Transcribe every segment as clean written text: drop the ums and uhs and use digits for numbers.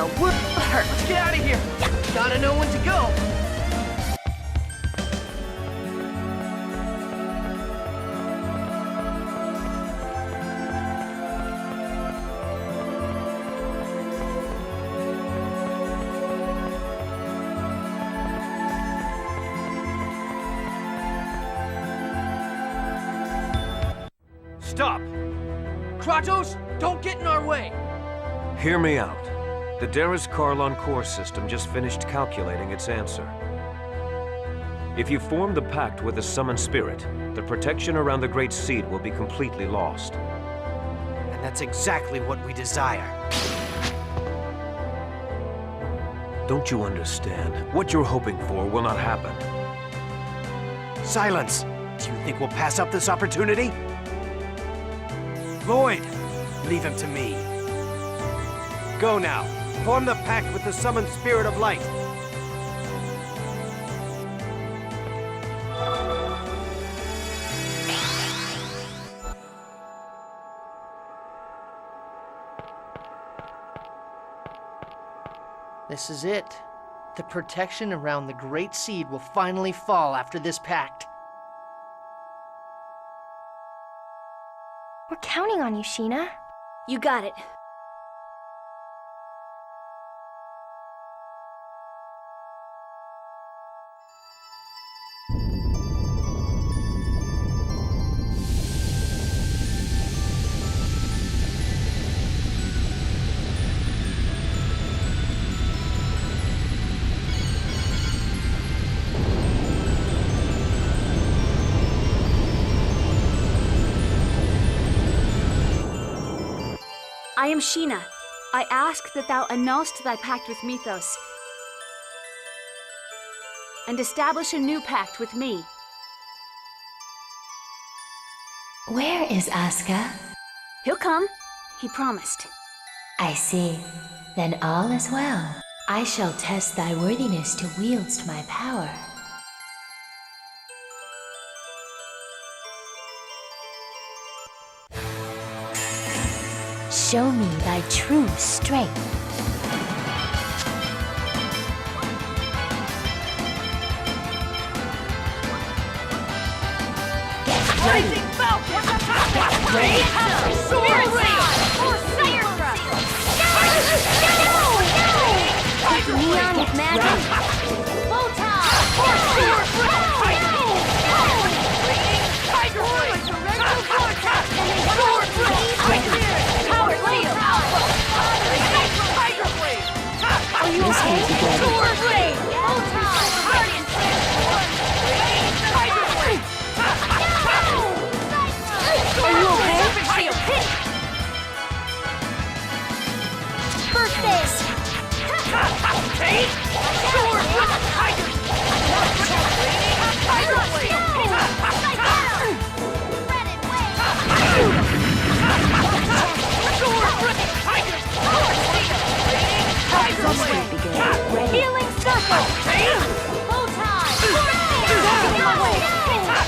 the wood hurt. Let's get out of here. Gotta know when to go. Stop! Kratos, don't get in our way! Hear me out. The Darius-Kharlan core system just finished calculating its answer. If you form the pact with the summoned spirit, the protection around the Great Seed will be completely lost. And that's exactly what we desire. Don't you understand? What you're hoping for will not happen. Silence! Do you think we'll pass up this opportunity? Lloyd, leave him to me. Go now. Form the pact with the summoned spirit of light. This is it. The protection around the Great Seed will finally fall after this pact. We're counting on you, Sheena. You got it. I am Sheena. I ask that thou annulst thy pact with Mythos and establish a new pact with me. Where is Aska? He'll come. He promised. I see. Then all is well. I shall test thy worthiness to wield my power. Show me thy true strength. Rising Falcon! Rain! Sword Rail! Neon with magic. Photon! Sword Rail! Tiger Blade! Torrential Vortex! Sword Rail! Power Seal! Tiger Blade! Are you okay? Sword Rail! Photon! Guardian Transform! Tiger Blade! Are you okay? Shield hit! First aid. Take! Sword with Tiger! Tiger Blade! Sword with Tiger! Tiger Blade! Healing circle. Take! Photon.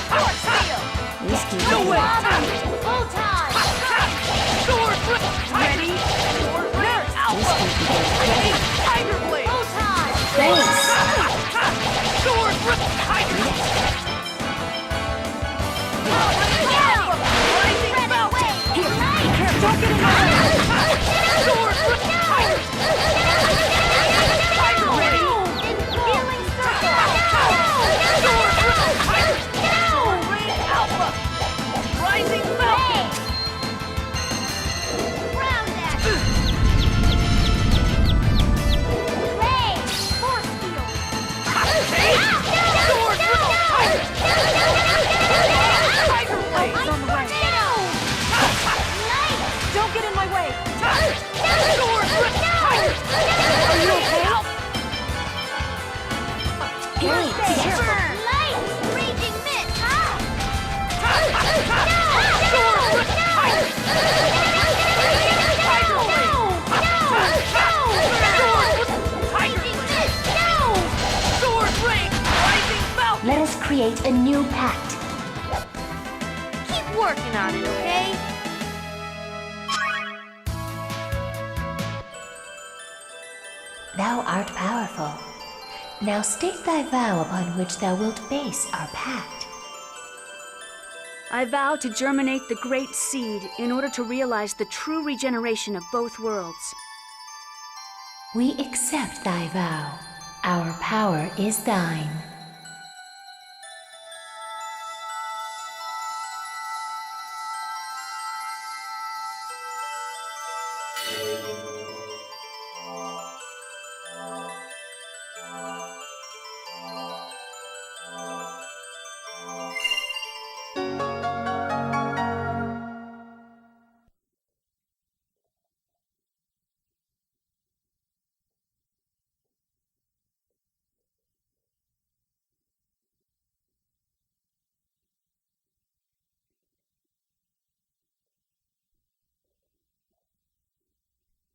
Force Seal! No way! Photon. Sword with Tiger! Sword with Alpha! Tiger Blade! Photon. Sword with Tiger! Rising Falcon! Here, be careful. Don't get in my way. Sword with Tiger! Tiger ready! Healing circle. Sword with Tiger! Sword Rain Alpha! Rising Falcon! Ground dash. Ray. Force field. Take! Sword with Tiger! Tiger Blade! Don't get in my way. Sword with Tiger! Are you okay? Here's Burn. Light. Raging mist. Sword with Tiger! Tiger Blade! Sword with Tiger! Sword Rain! Rising Falcon! Let us create a new pact. Keep working on it, okay? Thou art powerful. Now state thy vow upon which thou wilt base our pact. I vow to germinate the great seed in order to realize the true regeneration of both worlds. We accept thy vow. Our power is thine.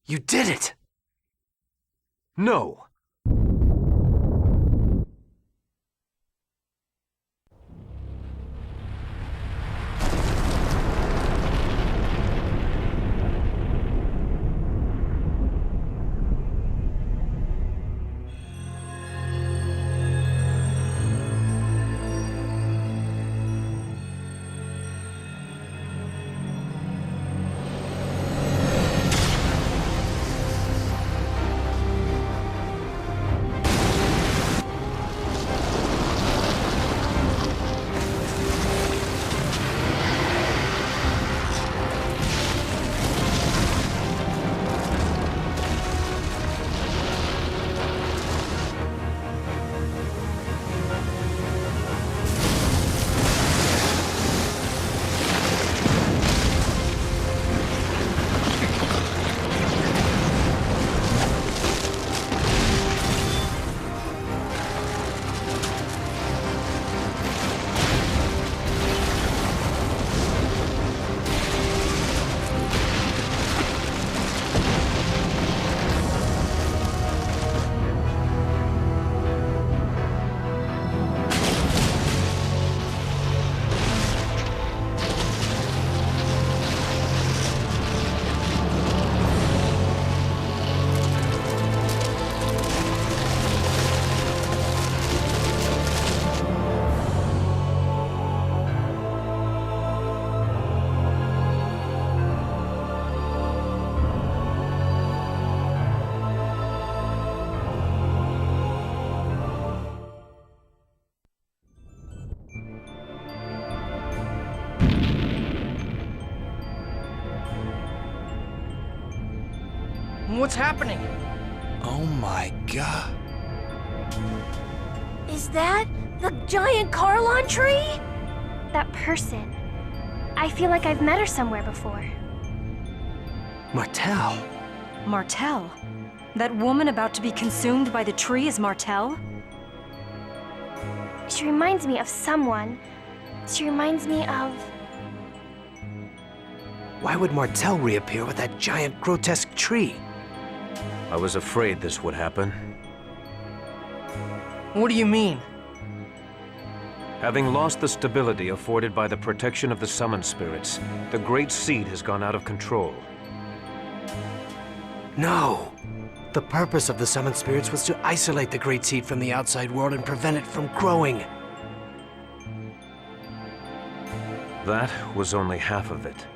You did it! No! What's happening? Oh my god. Is that the giant Carlon tree? That person. I feel like I've met her somewhere before. Martel. Martel? That woman about to be consumed by the tree is Martel? She reminds me of someone. She reminds me of... Why would Martel reappear with that giant, grotesque tree? I was afraid this would happen. What do you mean? Having lost the stability afforded by the protection of the summoned spirits, the Great Seed has gone out of control. No! The purpose of the summoned spirits was to isolate the Great Seed from the outside world and prevent it from growing. That was only half of it.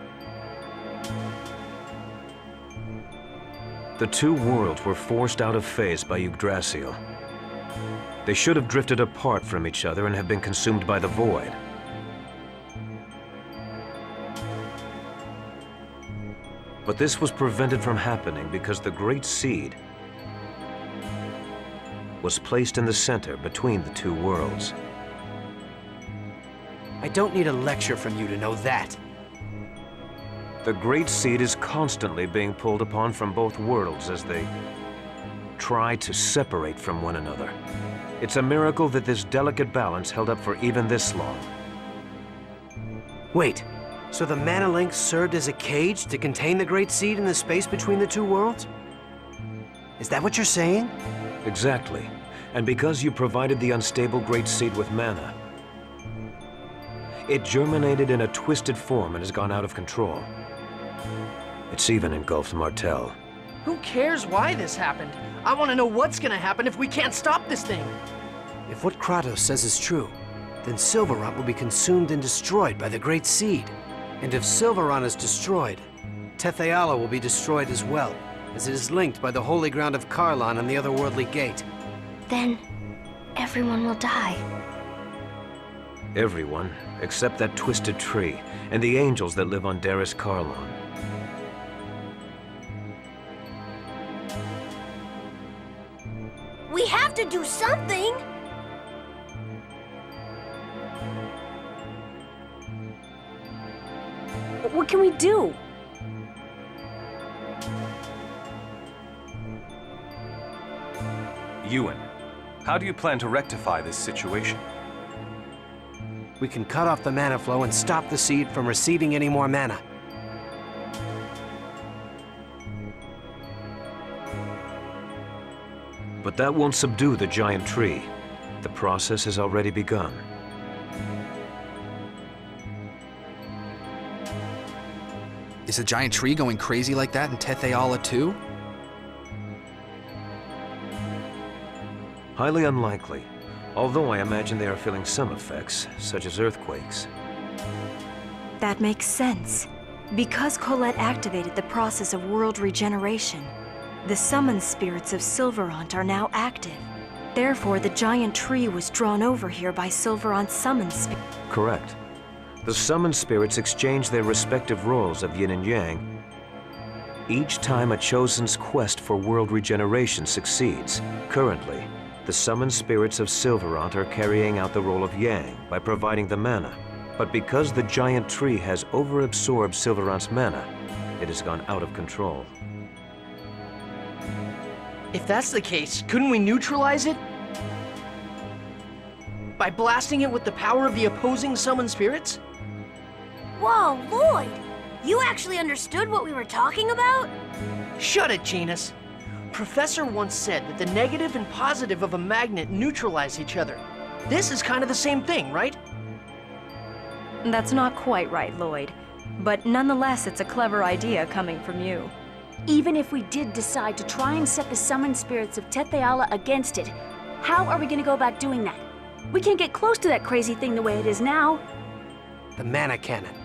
The two worlds were forced out of phase by Yggdrasil. They should have drifted apart from each other and have been consumed by the void. But this was prevented from happening because the Great Seed was placed in the center between the two worlds. I don't need a lecture from you to know that. The Great Seed is constantly being pulled upon from both worlds as they try to separate from one another. It's a miracle that this delicate balance held up for even this long. Wait, so the Mana Link served as a cage to contain the Great Seed in the space between the two worlds? Is that what you're saying? Exactly. And because you provided the unstable Great Seed with mana, it germinated in a twisted form and has gone out of control. It's even engulfed Martel. Who cares why this happened? I want to know what's gonna happen if we can't stop this thing. If what Kratos says is true, then Silverant will be consumed and destroyed by the Great Seed. And if Silverant is destroyed, Tetheala will be destroyed as well, as it is linked by the holy ground of Karlon and the otherworldly gate. Then everyone will die. Everyone, except that twisted tree, and the angels that live on Daris Karlon. We have to do something! What can we do? Ewan, how do you plan to rectify this situation? We can cut off the mana flow and stop the seed from receiving any more mana. But that won't subdue the giant tree. The process has already begun. Is the giant tree going crazy like that in Tetheala too? Highly unlikely, although I imagine they are feeling some effects, such as earthquakes. That makes sense. Because Collete activated the process of world regeneration, the summoned spirits of Silverant are now active. Therefore, the giant tree was drawn over here by Silverant's summoned spirit. Correct. The summoned spirits exchange their respective roles of yin and yang. Each time a chosen's quest for world regeneration succeeds. Currently, the summoned spirits of Silverant are carrying out the role of yang by providing the mana. But because the giant tree has overabsorbed Silverant's mana, it has gone out of control. If that's the case, couldn't we neutralize it? By blasting it with the power of the opposing summoned spirits? Whoa, Lloyd! You actually understood what we were talking about? Shut it, Genus. Professor once said that the negative and positive of a magnet neutralize each other. This is kind of the same thing, right? That's not quite right, Lloyd. But nonetheless, it's a clever idea coming from you. Even if we did decide to try and set the summoned spirits of Tetheala against it, how are we going to go about doing that? We can't get close to that crazy thing the way it is now. The mana cannon.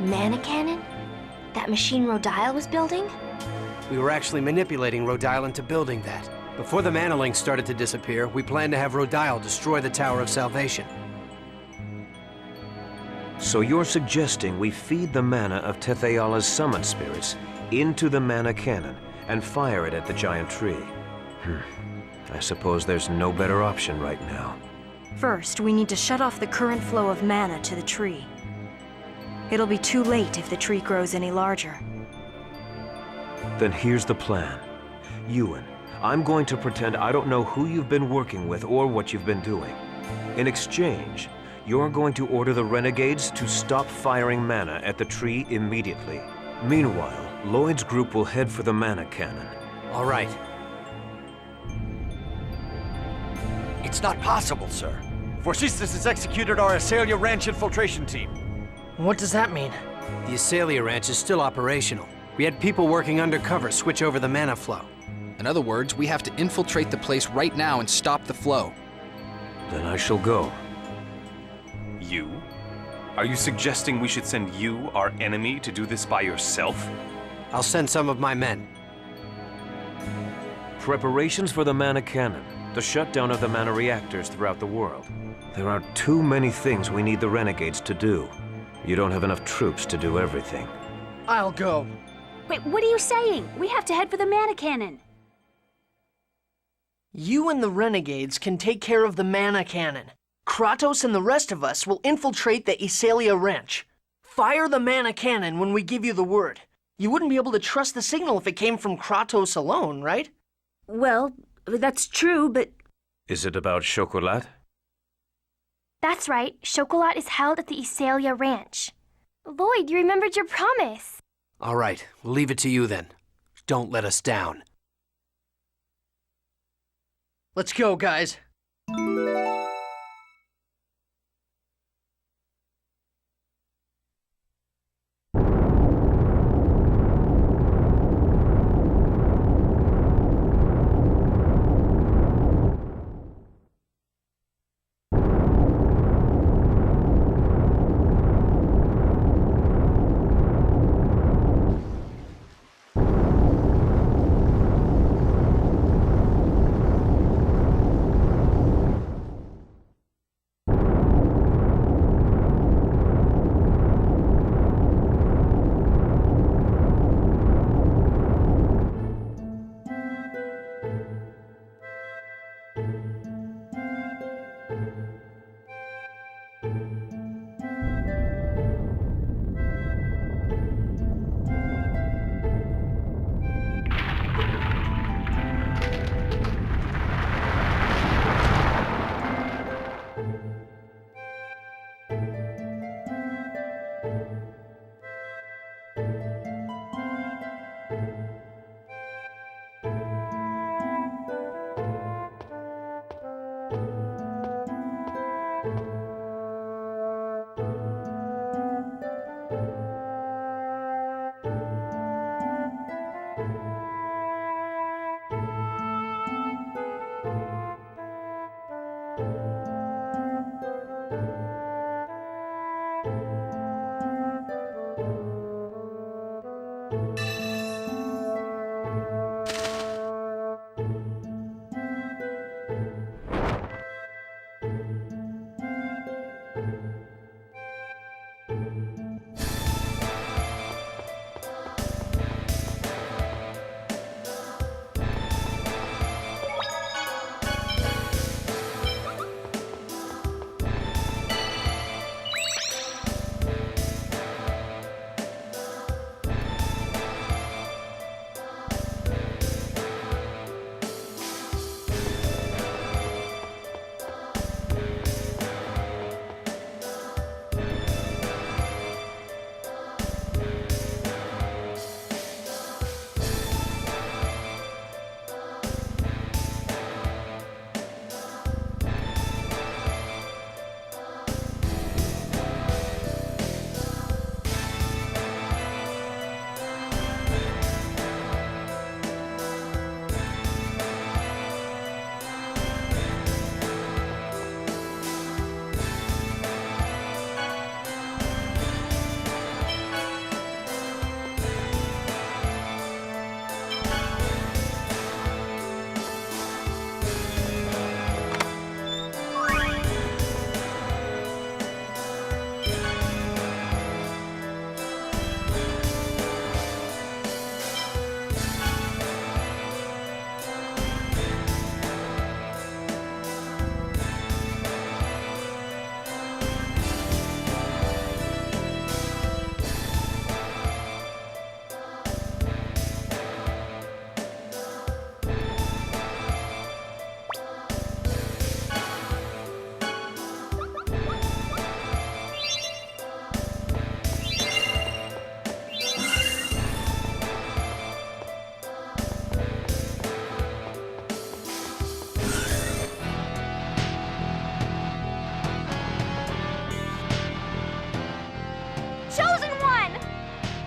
Mana cannon? That machine Rodile was building? We were actually manipulating Rodile into building that. Before the mana links started to disappear, we planned to have Rodile destroy the Tower of Salvation. So you're suggesting we feed the mana of Tetheala's summoned spirits into the mana cannon and fire it at the giant tree. I suppose there's no better option right now. First, we need to shut off the current flow of mana to the tree. It'll be too late if the tree grows any larger. Then here's the plan. Ewan, I'm going to pretend I don't know who you've been working with or what you've been doing. In exchange, you're going to order the renegades to stop firing mana at the tree immediately. Meanwhile, Lloyd's group will head for the mana cannon. All right. It's not possible, sir. Forcystus has executed our Iselia ranch infiltration team. What does that mean? The Iselia ranch is still operational. We had people working undercover switch over the mana flow. In other words, we have to infiltrate the place right now and stop the flow. Then I shall go. You? Are you suggesting we should send you, our enemy, to do this by yourself? I'll send some of my men. Preparations for the mana cannon. The shutdown of the mana reactors throughout the world. There are too many things we need the renegades to do. You don't have enough troops to do everything. I'll go. Wait, what are you saying? We have to head for the mana cannon. You and the renegades can take care of the mana cannon. Kratos and the rest of us will infiltrate the Iselia ranch. Fire the mana cannon when we give you the word. You wouldn't be able to trust the signal if it came from Kratos alone, right? Well, that's true, but... Is it about Chocolat? That's right. Chocolat is held at the Iselia ranch. Lloyd, you remembered your promise. All right, we'll leave it to you then. Don't let us down. Let's go, guys.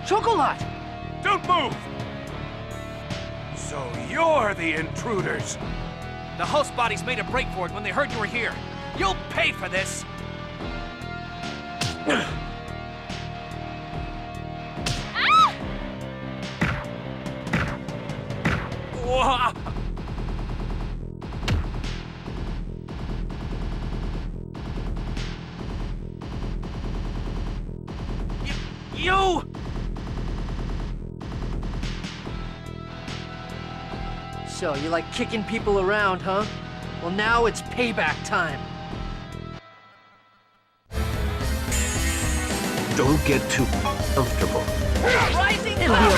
Chocolate! Don't move! So you're the intruders. The host bodies made a break for it when they heard you were here. You'll pay for this! You! So, you like kicking people around, huh? Well, now it's payback time. Don't get too comfortable. Rising It'll be over.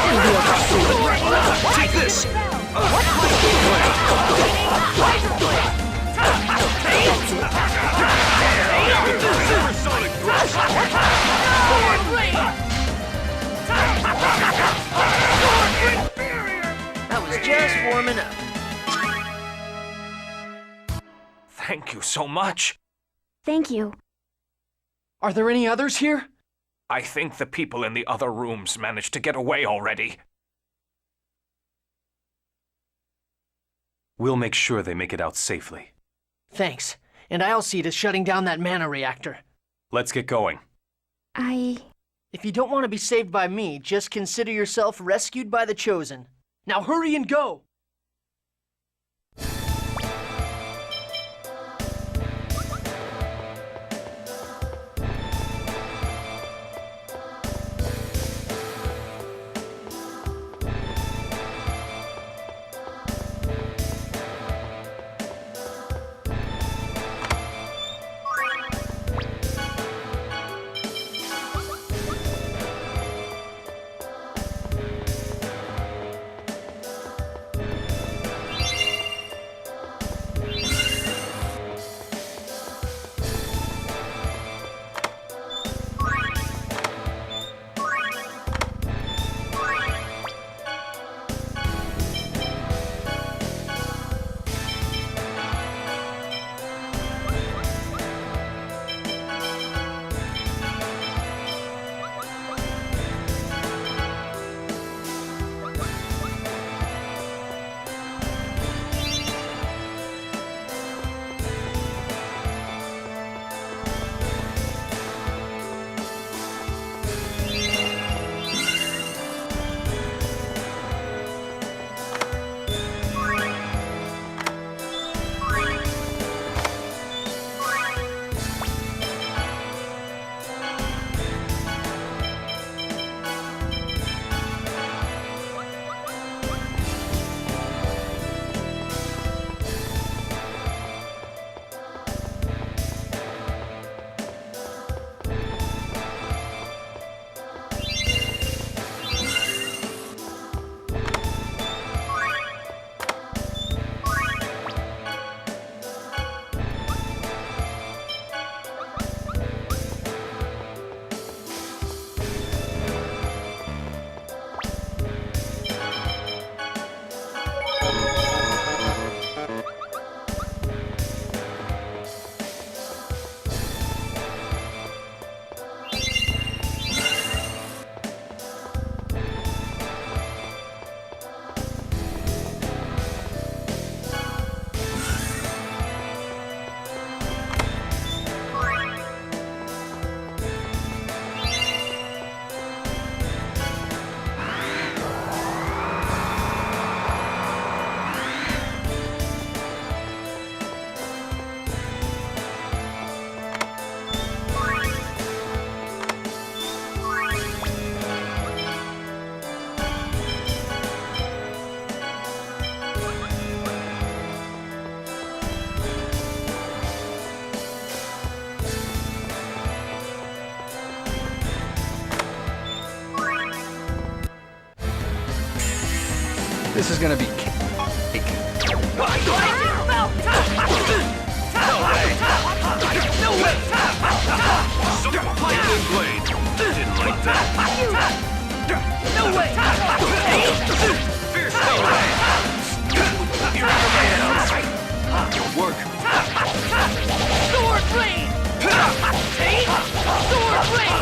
It'll be over soon. Take this! That was just warming up. Thank you so much. Thank you. Are there any others here? I think the people in the other rooms managed to get away already. We'll make sure they make it out safely. Thanks. And I'll see to shutting down that mana reactor. Let's get going. If you don't want to be saved by me, just consider yourself rescued by the Chosen. Now hurry and go! This is gonna be cake. No way! No way! Lightning blade! Didn't like that! No way! Fierce no way! You're everybody else! Your work! Sword rain! Sword rain!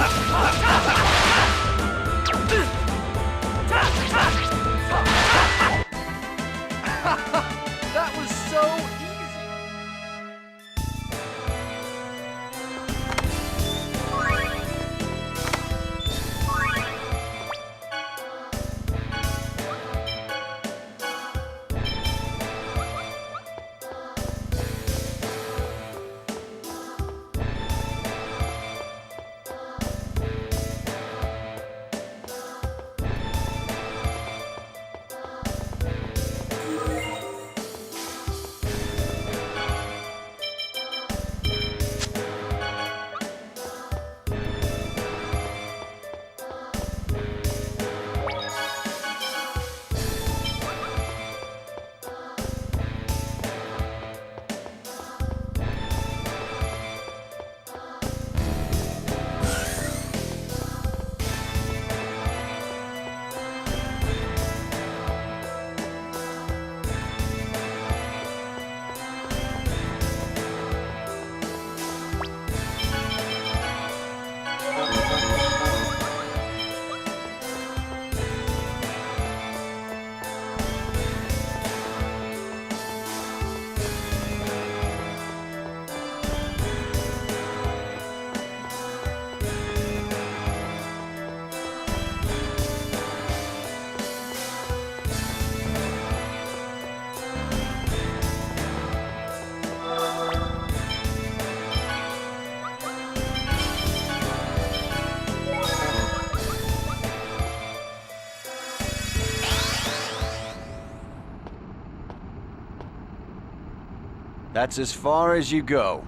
That's as far as you go.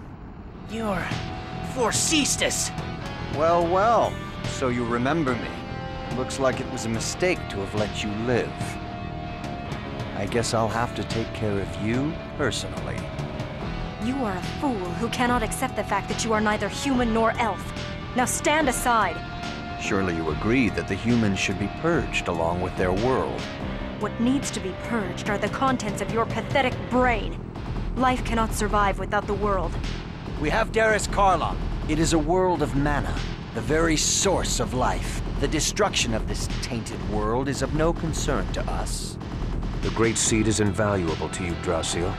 You're Forcystus. Well, well, so you remember me. Looks like it was a mistake to have let you live. I guess I'll have to take care of you personally. You are a fool who cannot accept the fact that you are neither human nor elf. Now stand aside. Surely you agree that the humans should be purged along with their world. What needs to be purged are the contents of your pathetic brain. Life cannot survive without the world. We have Darius Karlon. It is a world of mana, the very source of life. The destruction of this tainted world is of no concern to us. The Great Seed is invaluable to you, Dracio.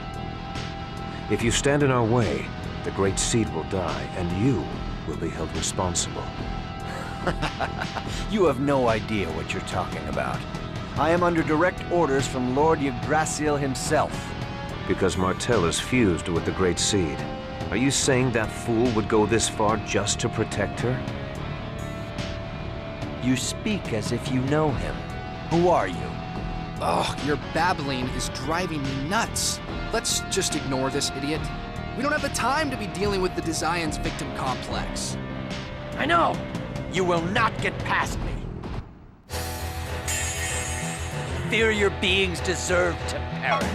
If you stand in our way, the Great Seed will die, and you will be held responsible. You have no idea what you're talking about. I am under direct orders from Lord Yggdrasil himself. Because Martell is fused with the Great Seed. Are you saying that fool would go this far just to protect her? You speak as if you know him. Who are you? Ugh, your babbling is driving me nuts. Let's just ignore this idiot. We don't have the time to be dealing with the Desian's victim complex. I know! You will not get past me. Inferior beings deserve to perish.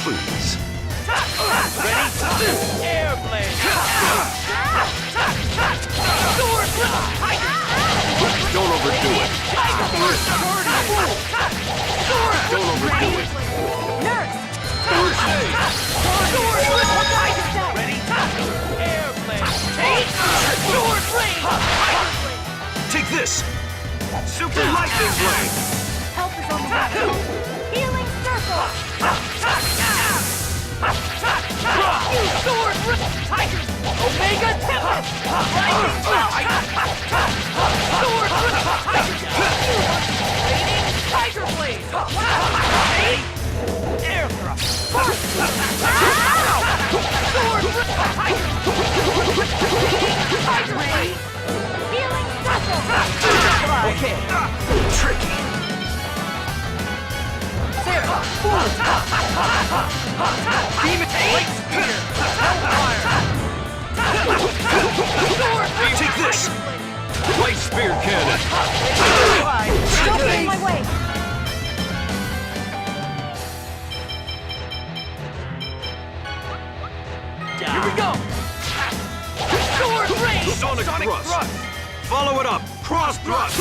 Please. Ready? Airblade! Don't overdo it. Don't overdo it. Nurse! Ready? Airblade! Take this! Super Lightning Blade! Help is on the way. Healing circle! Omega Tempest! Lightning Tiger Blade! Air thrust! Tiger Blade! Healing circle! Okay. Tricky. Sarah! Demon Blade Spear! Take this! Light Spear Cannon! Don't get in my way! Here we go! Sword Rain! Sonic Thrust! Follow it up! Cross Thrust!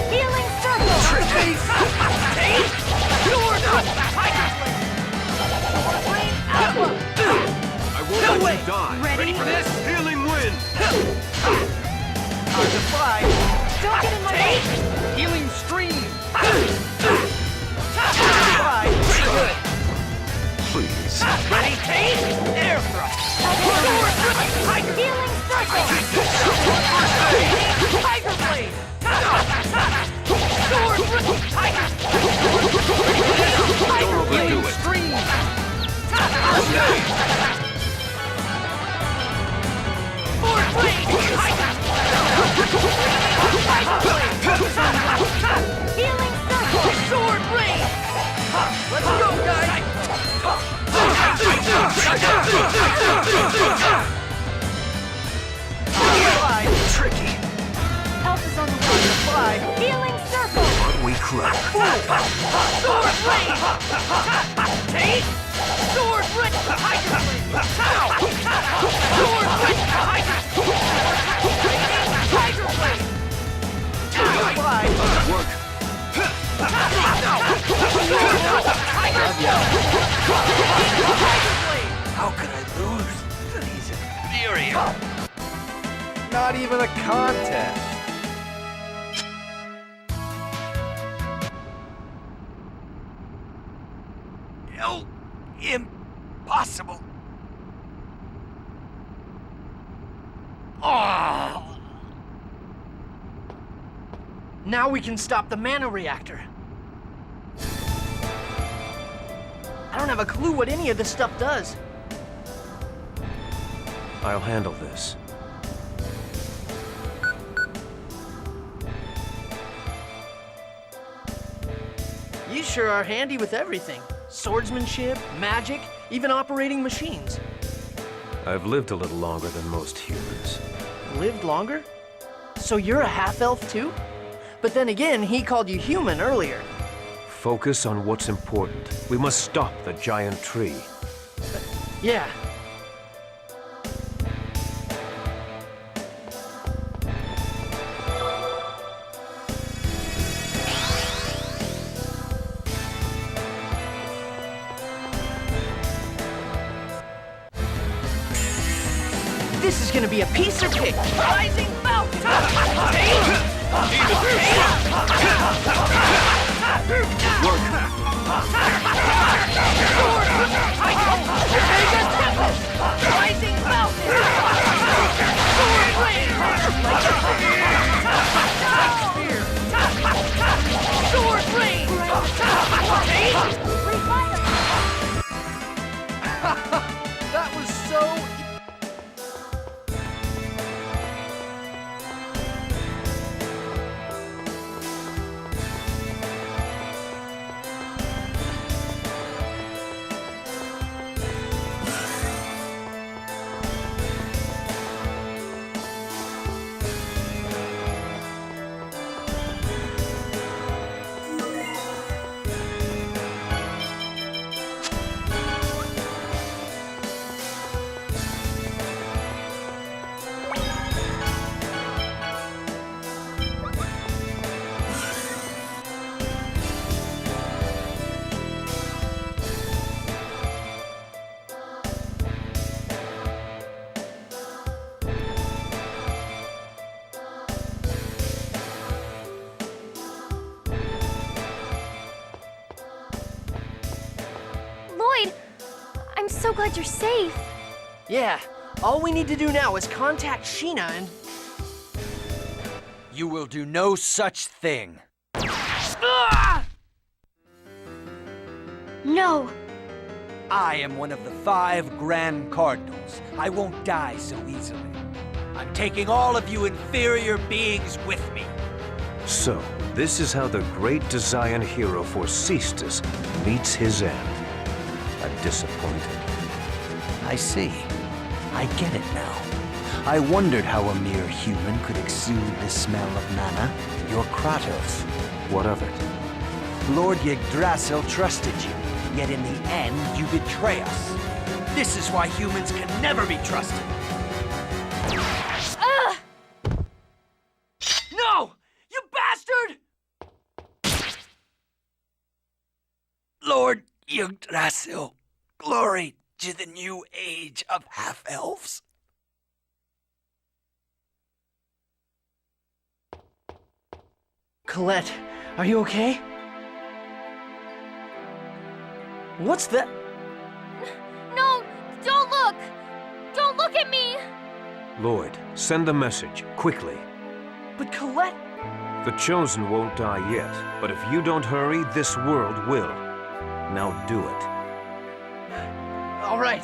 Healing circle! Sword Rain Aqua! I won't let you die! Ready for this? Healing Wind! Hard to fly! Don't get in my way! Healing Stream! Fly! Pretty good! Please. Ready? Air thrust! Healing circle! Tiger Blade! Sword Tiger! Don't overdo it. Stream! Sword Blade! Healing circle! Sword Blade! Let's go, guys! Fly! Tricky. Help is on the way! Fly! Healing circle! Aren't we clever? Sword Blade! Take! Sword Blade! Tiger Blade! Sword Blade! Tiger Blade! Fly! Work. How could I lose? He's inferior. Not even a contest. No, impossible. Oh. Now we can stop the mana reactor. I don't have a clue what any of this stuff does. I'll handle this. You sure are handy with everything. Swordsmanship, magic, even operating machines. I've lived a little longer than most humans. Lived longer? So you're a half-elf too? But then again, he called you human earlier. Focus on what's important. We must stop the giant tree. Yeah. This is gonna be a piece of cake. Rising mountain! Rising mountain! Sword rain! Sword rain! That was so... Lloyd, I'm so glad you're safe. Yeah, all we need to do now is contact Sheena and... You will do no such thing. No. I am one of the 5 Grand Cardinals. I won't die so easily. I'm taking all of you inferior beings with me. So, this is how the great Desian hero Forcystus meets his end. I'm disappointed. I see. I get it now. I wondered how a mere human could exude the smell of mana. You're Kratos. What of it? Lord Yggdrasil trusted you, yet in the end you betray us. This is why humans can never be trusted. No! You bastard! Lord Yggdrasil, glory to the new age of half-elves. Collete, are you okay? What's that? No, don't look! Don't look at me! Lloyd, send the message, quickly. But Collete... The Chosen won't die yet, but if you don't hurry, this world will. Now do it. All right.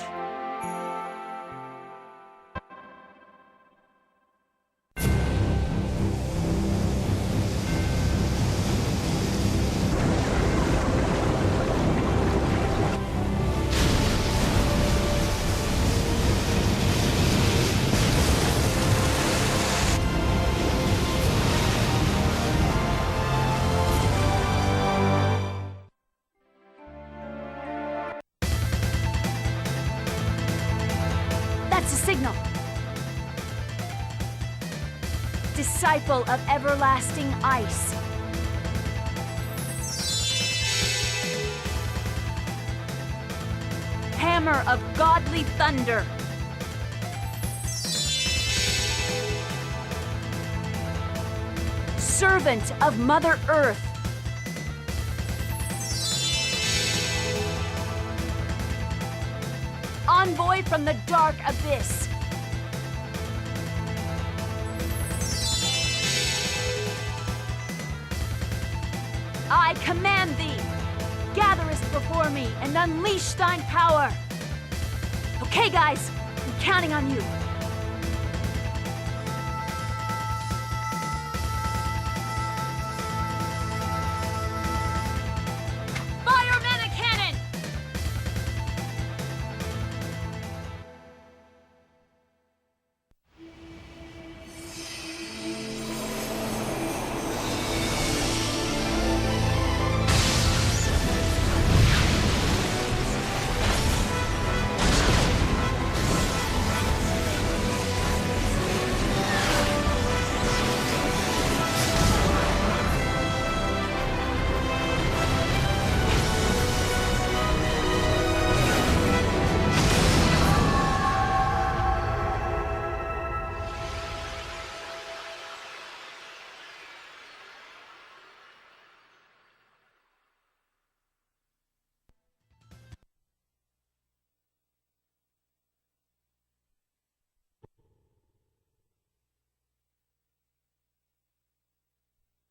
That's a signal. Disciple of everlasting ice. Hammer of godly thunder. Servant of Mother Earth. Envoy from the dark abyss. I command thee, gatherest before me and unleash thine power. Okay, guys, I'm counting on you.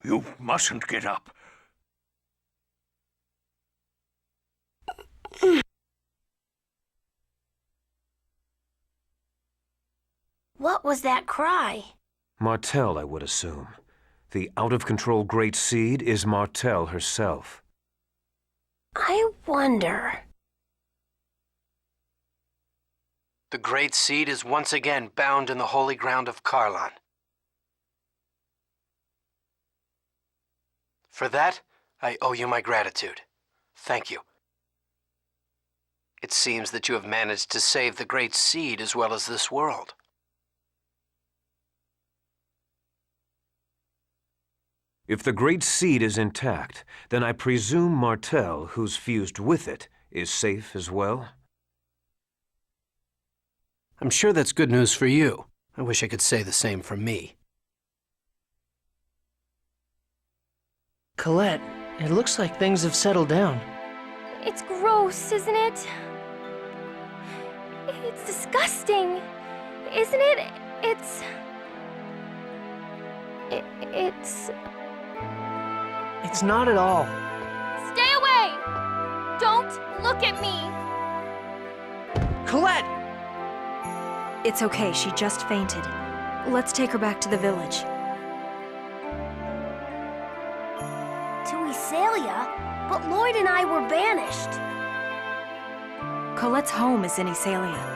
You mustn't get up. What was that cry? Martel, I would assume. The out-of-control Great Seed is Martel herself. I wonder... The Great Seed is once again bound in the holy ground of Karlon. For that, I owe you my gratitude. Thank you. It seems that you have managed to save the Great Seed as well as this world. If the Great Seed is intact, then I presume Martel, who's fused with it, is safe as well? I'm sure that's good news for you. I wish I could say the same for me. Collete, it looks like things have settled down. It's gross, isn't it? It's disgusting, isn't it? It's... It's not at all. Stay away! Don't look at me! Collete! It's okay, she just fainted. Let's take her back to the village. To Iselia? But Lloyd and I were banished. Colette's home is in Iselia.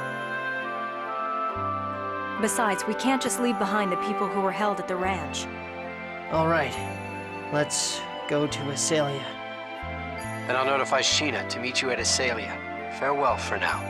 Besides, we can't just leave behind the people who were held at the ranch. All right, let's go to Iselia. Then I'll notify Sheena to meet you at Iselia. Farewell for now.